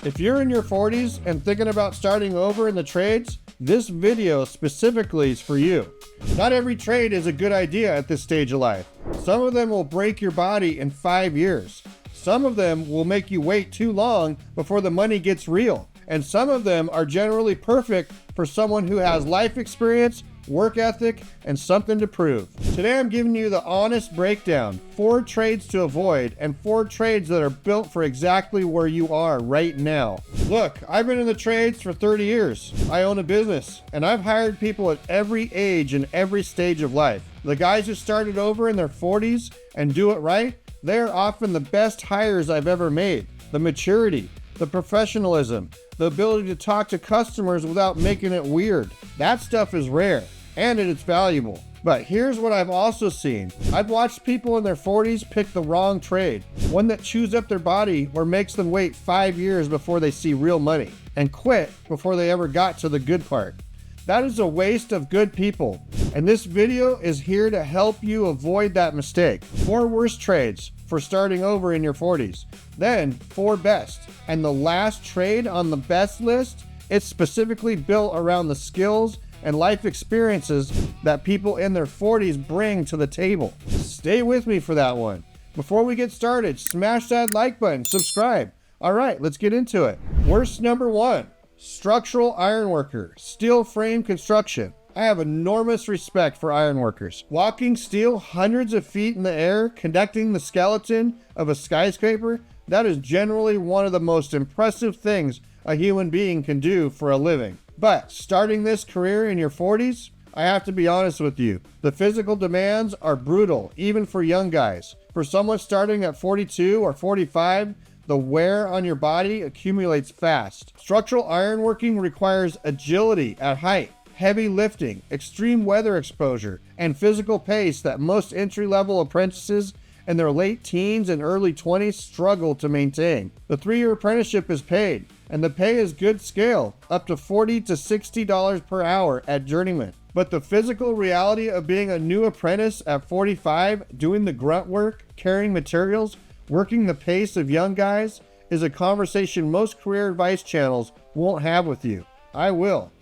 If you're in your 40s and thinking about starting over in the trades, this video specifically is for you. Not every trade is a good idea at this stage of life. Some of them will break your body in 5 years. Some of them will make you wait too long before the money gets real. And some of them are generally perfect for someone who has life experience, work ethic, and something to prove. Today I'm giving you the honest breakdown, 4 trades to avoid and 4 trades that are built for exactly where you are right now. Look, I've been in the trades for 30 years. I own a business and I've hired people at every age and every stage of life. The guys who started over in their 40s and do it right, they're often the best hires I've ever made. The maturity, the professionalism, the ability to talk to customers without making it weird. That stuff is rare and it is valuable. But here's what I've also seen. I've watched people in their 40s pick the wrong trade, one that chews up their body or makes them wait 5 years before they see real money and quit before they ever got to the good part. That is a waste of good people, and this video is here to help you avoid that mistake. 4 worst trades for starting over in your 40s, then 4 best. And the last trade on the best list, it's specifically built around the skills and life experiences that people in their 40s bring to the table. Stay with me for that one. Before we get started, smash that like button, subscribe. All right, let's get into it. Worst number 1, structural ironworker, steel frame construction. I have enormous respect for ironworkers. Walking steel hundreds of feet in the air, connecting the skeleton of a skyscraper, that is generally one of the most impressive things a human being can do for a living. But starting this career in your 40s, I have to be honest with you, the physical demands are brutal, even for young guys. For someone starting at 42 or 45, the wear on your body accumulates fast. Structural ironworking requires agility at height, heavy lifting, extreme weather exposure, and physical pace that most entry-level apprentices in their late teens and early 20s struggle to maintain. The 3-year apprenticeship is paid, and the pay is good scale, up to $40 to $60 per hour at journeyman. But the physical reality of being a new apprentice at 45, doing the grunt work, carrying materials, working the pace of young guys, is a conversation most career advice channels won't have with you. I will.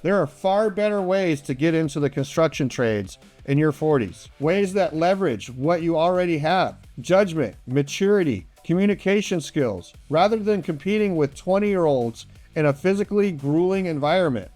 There are far better ways to get into the construction trades in your 40s. Ways that leverage what you already have. Judgment, maturity, communication skills, rather than competing with 20-year-olds in a physically grueling environment.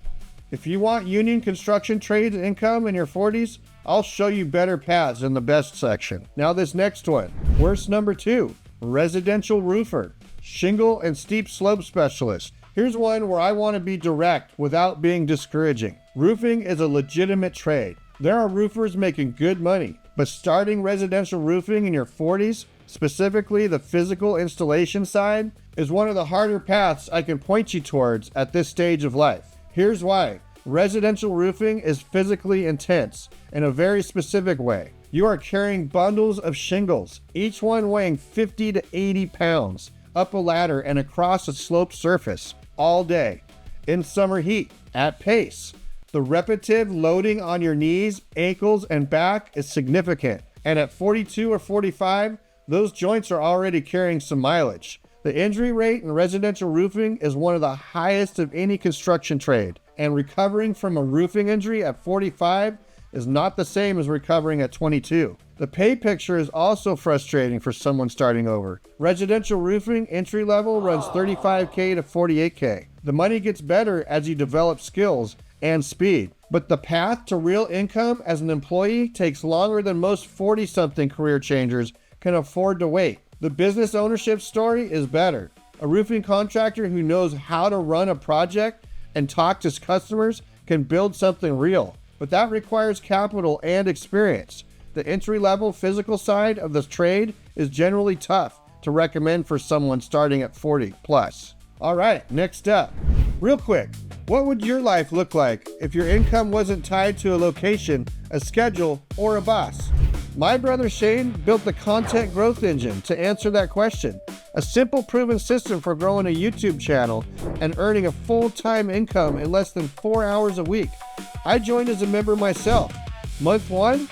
If you want union construction trades income in your 40s, I'll show you better paths in the best section. Now this next one, worst number 2, residential roofer, shingle and steep slope specialist. Here's one where I want to be direct without being discouraging. Roofing is a legitimate trade. There are roofers making good money, but starting residential roofing in your 40s, specifically the physical installation side, is one of the harder paths I can point you towards at this stage of life. Here's why. Residential roofing is physically intense in a very specific way. You are carrying bundles of shingles, each one weighing 50 to 80 pounds, up a ladder and across a sloped surface all day, in summer heat, at pace. The repetitive loading on your knees, ankles, and back is significant. And at 42 or 45, those joints are already carrying some mileage. The injury rate in residential roofing is one of the highest of any construction trade. And recovering from a roofing injury at 45 is not the same as recovering at 22. The pay picture is also frustrating for someone starting over. Residential roofing entry level runs $35K to $48K. The money gets better as you develop skills and speed, but the path to real income as an employee takes longer than most 40-something career changers can afford to wait. The business ownership story is better. A roofing contractor who knows how to run a project and talk to customers can build something real, but that requires capital and experience. The entry-level physical side of the trade is generally tough to recommend for someone starting at 40 plus. All right, next up. Real quick, what would your life look like if your income wasn't tied to a location, a schedule, or a boss? My brother Shane built the content growth engine to answer that question. A simple proven system for growing a YouTube channel and earning a full-time income in less than 4 hours a week. I joined as a member myself. Month 1,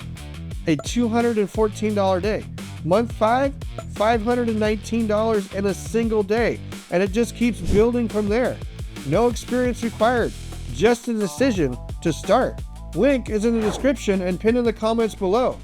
a $214 day. Month 5, $519 in a single day. and it just keeps building from there. No experience required, just a decision to start. Link is in the description and pinned in the comments below.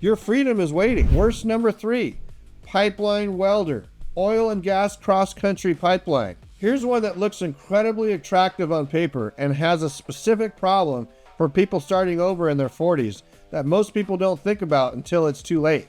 Your freedom is waiting. Worst number 3, pipeline welder, oil and gas cross-country pipeline. Here's one that looks incredibly attractive on paper and has a specific problem for people starting over in their 40s that most people don't think about until it's too late.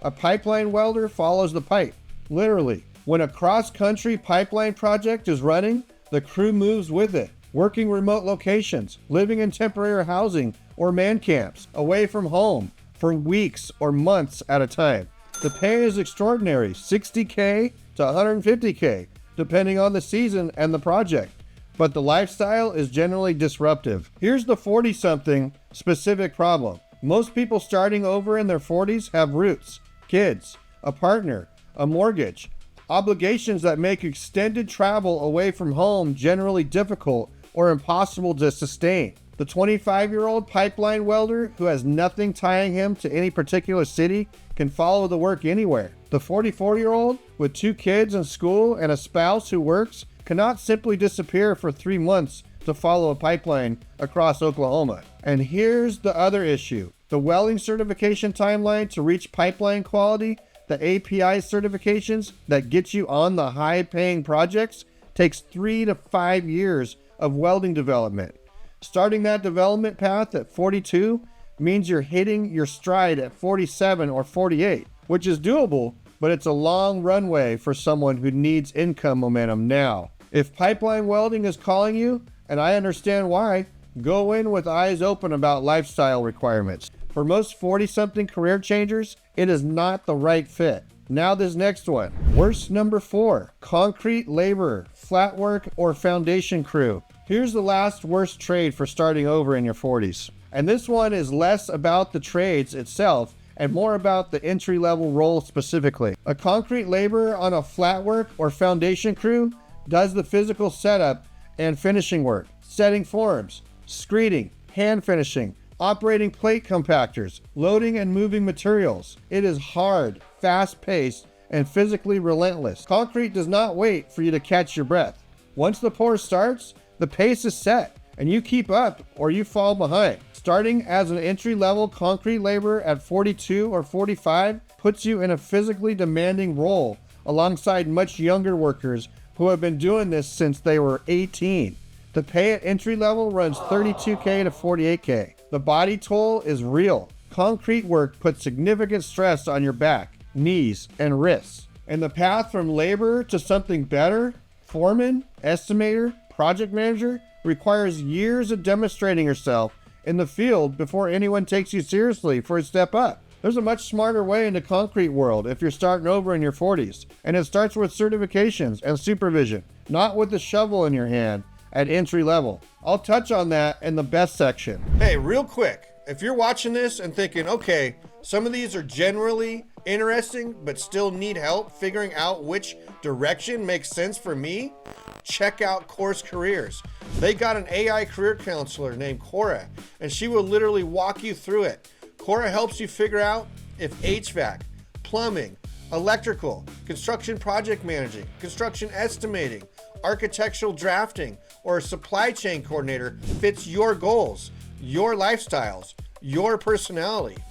A pipeline welder follows the pipe, literally. When a cross-country pipeline project is running, the crew moves with it, working remote locations, living in temporary housing or man camps, away from home for weeks or months at a time. The pay is extraordinary, $60K to $150K, depending on the season and the project. But the lifestyle is generally disruptive. Here's the 40-something specific problem. Most people starting over in their 40s have roots, kids, a partner, a mortgage, obligations that make extended travel away from home generally difficult or impossible to sustain. The 25-year-old pipeline welder who has nothing tying him to any particular city can follow the work anywhere. The 44-year-old with 2 kids in school and a spouse who works cannot simply disappear for 3 months to follow a pipeline across Oklahoma. And here's the other issue. The welding certification timeline to reach pipeline quality, the API certifications that get you on the high-paying projects, takes 3 to 5 years of welding development. Starting that development path at 42 means you're hitting your stride at 47 or 48, which is doable, but it's a long runway for someone who needs income momentum now. If pipeline welding is calling you, and I understand why, go in with eyes open about lifestyle requirements. For most 40-something career changers, it is not the right fit. Now this next one. Worst number 4, concrete laborer, flat work, or foundation crew. Here's the last worst trade for starting over in your 40s. And this one is less about the trades itself and more about the entry-level role specifically. A concrete laborer on a flat work or foundation crew does the physical setup and finishing work, setting forms, screeding, hand finishing, operating plate compactors, loading and moving materials. It is hard, fast-paced, and physically relentless. Concrete does not wait for you to catch your breath. Once the pour starts, the pace is set, and you keep up or you fall behind. Starting as an entry-level concrete laborer at 42 or 45 puts you in a physically demanding role alongside much younger workers who have been doing this since they were 18. The pay at entry level runs $32K to $48K. The body toll is real. Concrete work puts significant stress on your back, knees, and wrists. And the path from laborer to something better, foreman, estimator, project manager, requires years of demonstrating yourself in the field before anyone takes you seriously for a step up. There's a much smarter way in the concrete world if you're starting over in your 40s, and it starts with certifications and supervision, not with the shovel in your hand at entry level. I'll touch on that in the best section. Hey, real quick, if you're watching this and thinking, okay, some of these are generally interesting but still need help figuring out which direction makes sense for me, check out Course Careers. They got an AI career counselor named Coura, and she will literally walk you through it. Coura helps you figure out if HVAC, plumbing, electrical, construction project managing, construction estimating, architectural drafting, or a supply chain coordinator fits your goals, your lifestyles, your personality.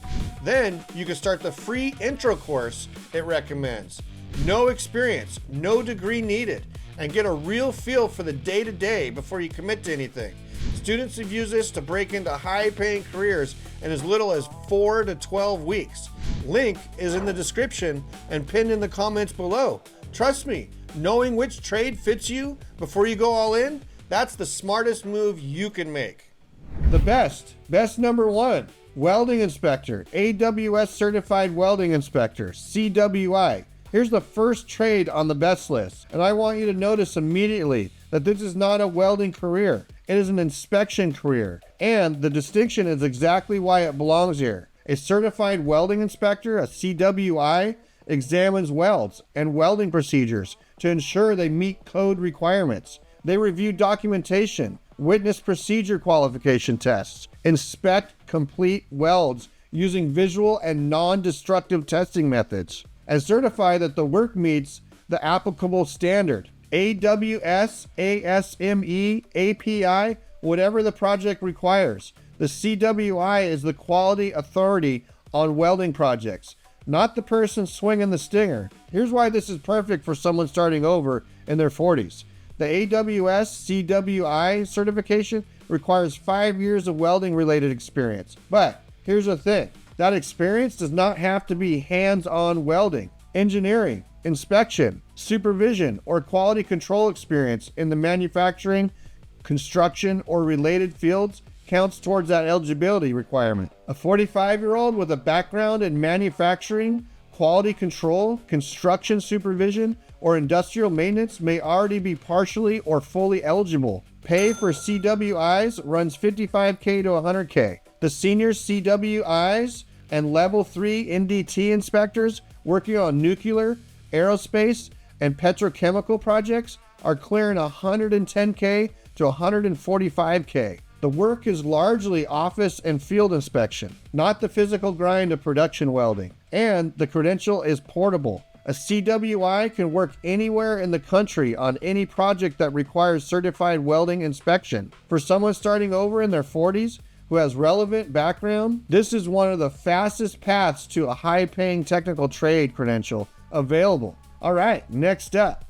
Then you can start the free intro course it recommends. No experience, no degree needed, and get a real feel for the day-to-day before you commit to anything. Students have used this to break into high-paying careers in as little as 4 to 12 weeks. Link is in the description and pinned in the comments below. Trust me, knowing which trade fits you before you go all in, that's the smartest move you can make. The best number 1, welding inspector, AWS certified welding inspector, CWI. Here's the first trade on the best list, and I want you to notice immediately that this is not a welding career. It is an inspection career, and the distinction is exactly why it belongs here. A certified welding inspector, a CWI, examines welds and welding procedures to ensure they meet code requirements. They review documentation, witness procedure qualification tests, inspect complete welds using visual and non-destructive testing methods, and certify that the work meets the applicable standard. AWS, ASME, API, whatever the project requires. The CWI is the quality authority on welding projects, not the person swinging the stinger. Here's why this is perfect for someone starting over in their 40s. The AWS CWI certification requires 5 years of welding related experience. But here's the thing, that experience does not have to be hands-on welding. Engineering, inspection, supervision, or quality control experience in the manufacturing, construction, or related fields counts towards that eligibility requirement. A 45-year-old with a background in manufacturing, quality control, construction supervision, or industrial maintenance may already be partially or fully eligible. Pay for CWIs runs $55K to $100K. The senior CWIs and level 3 NDT inspectors working on nuclear, aerospace, and petrochemical projects are clearing $110K to $145K. The work is largely office and field inspection, not the physical grind of production welding. And the credential is portable. A CWI can work anywhere in the country on any project that requires certified welding inspection. For someone starting over in their 40s who has relevant background, this is one of the fastest paths to a high-paying technical trade credential available. All right, next up.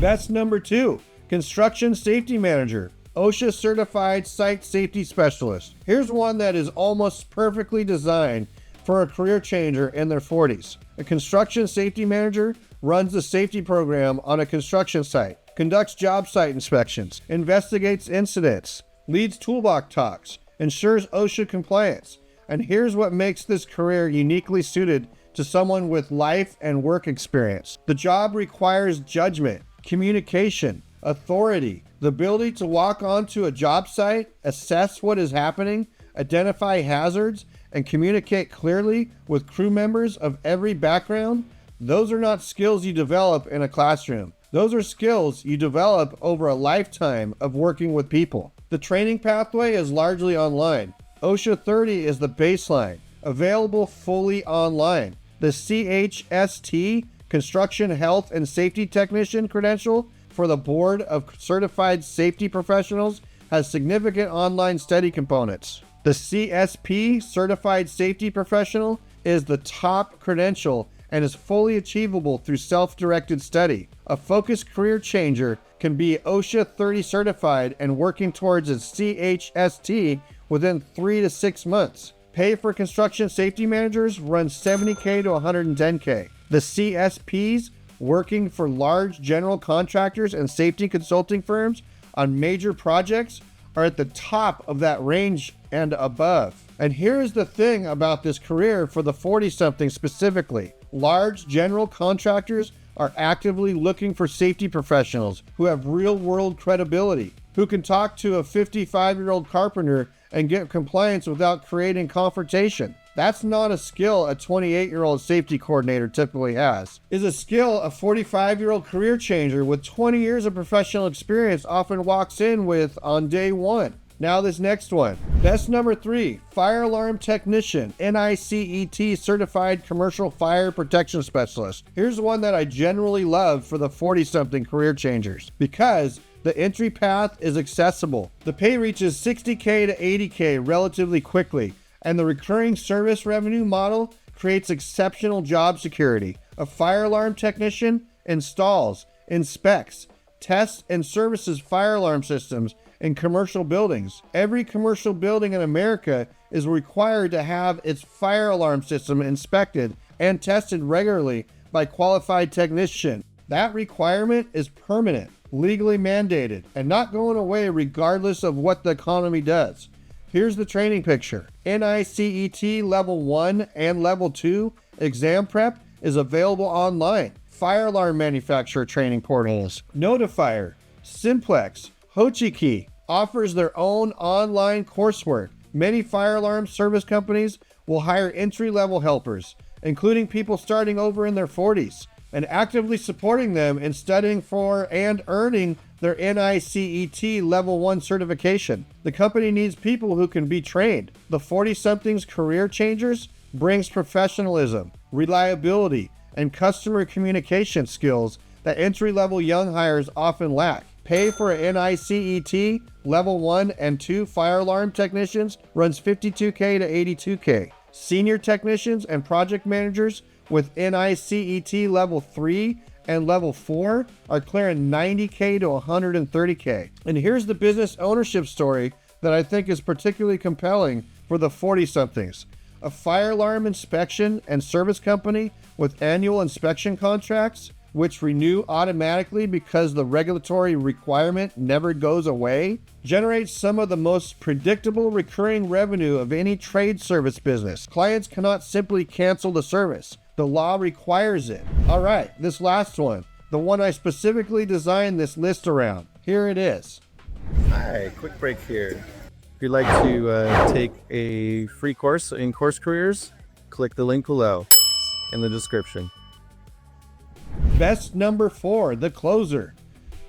That's number 2, Construction Safety Manager, OSHA Certified Site Safety Specialist. Here's one that is almost perfectly designed for a career changer in their 40s. A construction safety manager runs the safety program on a construction site, conducts job site inspections, investigates incidents, leads toolbox talks, ensures OSHA compliance. And here's what makes this career uniquely suited to someone with life and work experience. The job requires judgment, communication, authority, the ability to walk onto a job site, assess what is happening, identify hazards, and communicate clearly with crew members of every background. Those are not skills you develop in a classroom. Those are skills you develop over a lifetime of working with people. The training pathway is largely online. OSHA 30 is the baseline, available fully online. The CHST, Construction Health and Safety Technician credential for the Board of Certified Safety Professionals, has significant online study components. The CSP, Certified Safety Professional, is the top credential and is fully achievable through self-directed study. A focused career changer can be OSHA 30 certified and working towards a CHST within 3 to 6 months. Pay for construction safety managers runs $70K to $110K. The CSPs, working for large general contractors and safety consulting firms on major projects, are at the top of that range and above. And here's the thing about this career for the 40-something specifically. Large general contractors are actively looking for safety professionals who have real-world credibility, who can talk to a 55-year-old carpenter and get compliance without creating confrontation. That's not a skill a 28-year-old safety coordinator typically has. Is a skill a 45-year-old career changer with 20 years of professional experience often walks in with on day one. Now this next one. That's number 3, Fire Alarm Technician, NICET Certified Commercial Fire Protection Specialist. Here's one that I generally love for the 40-something career changers because the entry path is accessible. The pay reaches $60K to $80K relatively quickly, and the recurring service revenue model creates exceptional job security. A fire alarm technician installs, inspects, tests, and services fire alarm systems in commercial buildings. Every commercial building in America is required to have its fire alarm system inspected and tested regularly by qualified technician. That requirement is permanent, legally mandated, and not going away regardless of what the economy does. Here's the training picture. NICET Level 1 and Level 2 exam prep is available online. Fire alarm manufacturer training portals. Notifier, Simplex, Hochiki offers their own online coursework. Many fire alarm service companies will hire entry-level helpers, including people starting over in their 40s, and actively supporting them in studying for and earning their NICET Level 1 certification. The company needs people who can be trained. The 40-somethings career changers brings professionalism, reliability, and customer communication skills that entry-level young hires often lack. Pay for an NICET level 1 and 2 fire alarm technicians runs $52K to $82K. Senior technicians and project managers with NICET level 3 and level 4 are clearing $90K to $130K. And here's the business ownership story that I think is particularly compelling for the 40-somethings. A fire alarm inspection and service company with annual inspection contracts, which renew automatically because the regulatory requirement never goes away, generates some of the most predictable recurring revenue of any trade service business. Clients cannot simply cancel the service. The law requires it. All right, this last one, the one I specifically designed this list around. Here it is. Hi, quick break here. If you'd like to take a free course in course careers, click the link below in the description. Best number 4, the closer.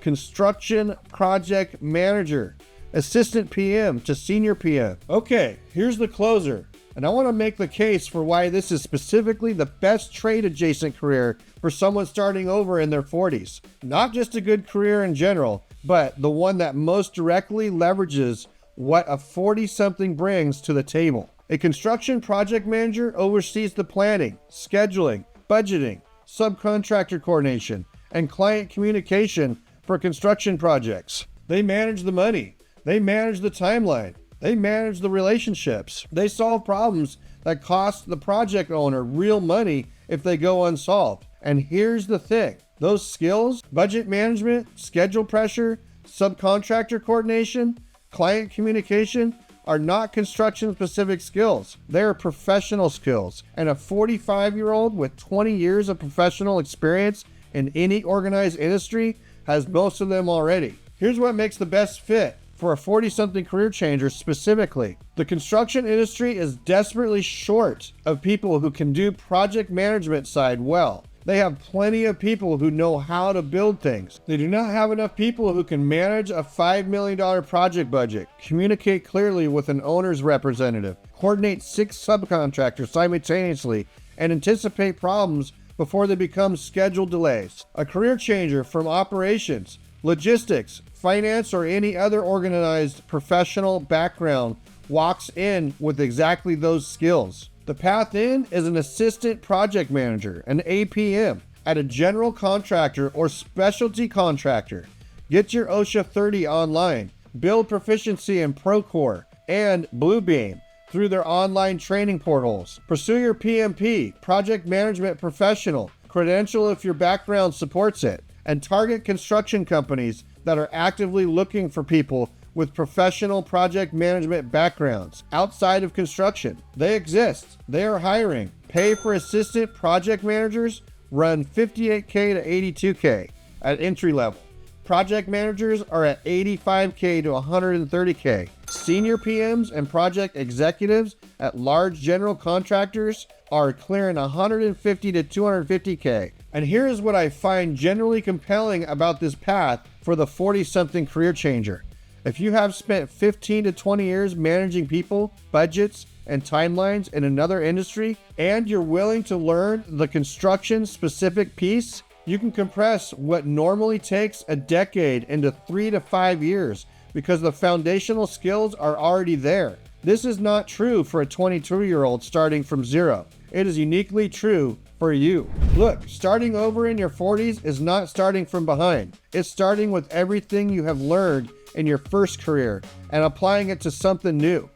Construction project manager, assistant PM to senior PM. Okay, here's the closer. And I want to make the case for why this is specifically the best trade adjacent career for someone starting over in their 40s. Not just a good career in general, but the one that most directly leverages what a 40-something brings to the table. A construction project manager oversees the planning, scheduling, budgeting, subcontractor coordination, and client communication for construction projects. They manage the money. They manage the timeline. They manage the relationships. They solve problems that cost the project owner real money if they go unsolved. And here's the thing. Those skills, budget management, schedule pressure, subcontractor coordination, client communication, are not construction-specific skills. They are professional skills. And a 45-year-old with 20 years of professional experience in any organized industry has most of them already. Here's what makes the best fit for a 40-something career changer specifically. The construction industry is desperately short of people who can do project management side well. They have plenty of people who know how to build things. They do not have enough people who can manage a $5 million project budget, communicate clearly with an owner's representative, coordinate 6 subcontractors simultaneously, and anticipate problems before they become scheduled delays. A career changer from operations, logistics, finance, or any other organized professional background walks in with exactly those skills. The path in is an assistant project manager, an APM, at a general contractor or specialty contractor. Get your OSHA 30 online, build proficiency in Procore and Bluebeam through their online training portals. Pursue your PMP, project management professional, credential if your background supports it, and target construction companies that are actively looking for people with professional project management backgrounds outside of construction. They exist. They are hiring. Pay for assistant project managers run $58K to $82K at entry level. Project managers are at $85K to $130K. Senior PMs and project executives at large general contractors are clearing $150K to $250K. And here's what I find generally compelling about this path for the 40-something career changer. If you have spent 15 to 20 years managing people, budgets, and timelines in another industry, and you're willing to learn the construction-specific piece, you can compress what normally takes a decade into 3 to 5 years because the foundational skills are already there. This is not true for a 22-year-old starting from zero. It is uniquely true for you. Look, starting over in your 40s is not starting from behind. It's starting with everything you have learned in your first career and applying it to something new.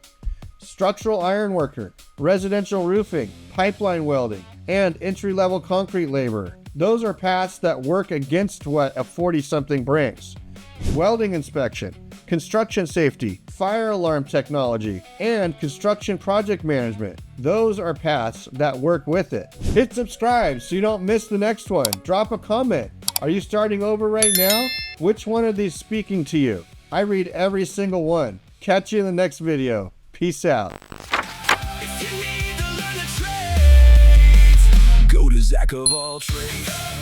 Structural ironworker, residential roofing, pipeline welding, and entry-level concrete laborer. Those are paths that work against what a 40-something brings. Welding inspection, construction safety, fire alarm technology, and construction project management. Those are paths that work with it. Hit subscribe so you don't miss the next one. Drop a comment. Are you starting over right now? Which one of these speaking to you? I read every single one. Catch you in the next video. Peace out. If you need to learn a trade, go to Zach of all trades.